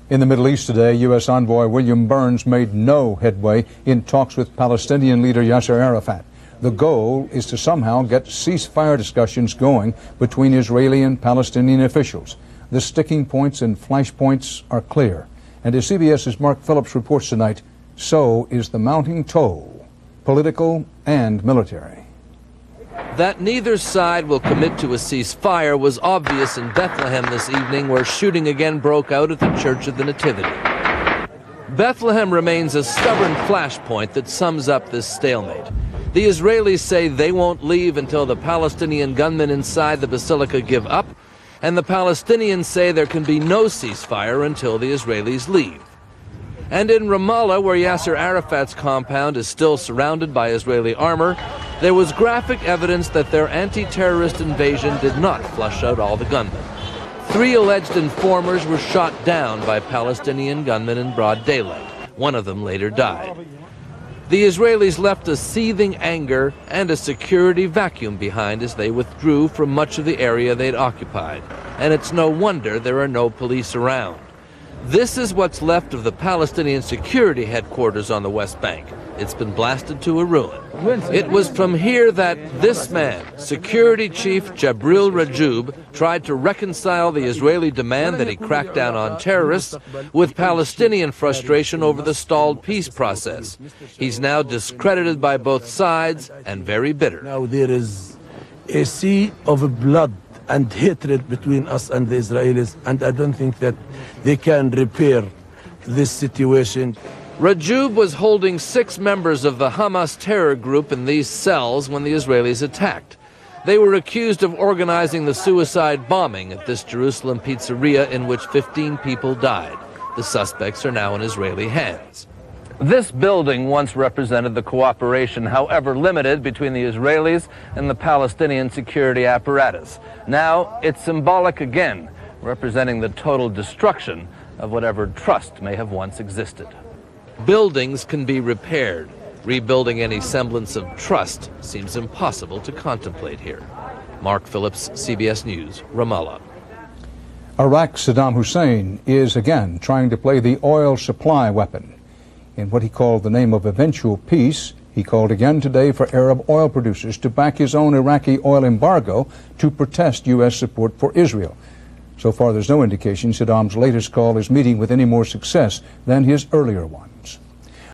In the Middle East today, U.S. envoy William Burns made no headway in talks with Palestinian leader Yasser Arafat. The goal is to somehow get ceasefire discussions going between Israeli and Palestinian officials. The sticking points and flashpoints are clear. And as CBS's Mark Phillips reports tonight, so is the mounting toll, political and military. That neither side will commit to a ceasefire was obvious in Bethlehem this evening, where shooting again broke out at the Church of the Nativity. Bethlehem remains a stubborn flashpoint that sums up this stalemate. The Israelis say they won't leave until the Palestinian gunmen inside the basilica give up, and the Palestinians say there can be no ceasefire until the Israelis leave. And in Ramallah, where Yasser Arafat's compound is still surrounded by Israeli armor, there was graphic evidence that their anti-terrorist invasion did not flush out all the gunmen. 3 alleged informers were shot down by Palestinian gunmen in broad daylight. One of them later died. The Israelis left a seething anger and a security vacuum behind as they withdrew from much of the area they'd occupied. And it's no wonder there are no police around. This is what's left of the Palestinian security headquarters on the West Bank. It's been blasted to a ruin. It was from here that this man, Security Chief Jabril Rajoub, tried to reconcile the Israeli demand that he crack down on terrorists with Palestinian frustration over the stalled peace process. He's now discredited by both sides and very bitter. Now there is a sea of blood and hatred between us and the Israelis, and I don't think that they can repair this situation. Rajoub was holding 6 members of the Hamas terror group in these cells when the Israelis attacked. They were accused of organizing the suicide bombing at this Jerusalem pizzeria in which 15 people died. The suspects are now in Israeli hands. This building once represented the cooperation, however limited, between the Israelis and the Palestinian security apparatus. Now it's symbolic again, representing the total destruction of whatever trust may have once existed. Buildings can be repaired. Rebuilding any semblance of trust seems impossible to contemplate here. Mark Phillips, CBS News, Ramallah. Iraq's Saddam Hussein is again trying to play the oil supply weapon. In what he called the name of eventual peace, he called again today for Arab oil producers to back his own Iraqi oil embargo to protest U.S. support for Israel. So far, there's no indication Saddam's latest call is meeting with any more success than his earlier ones.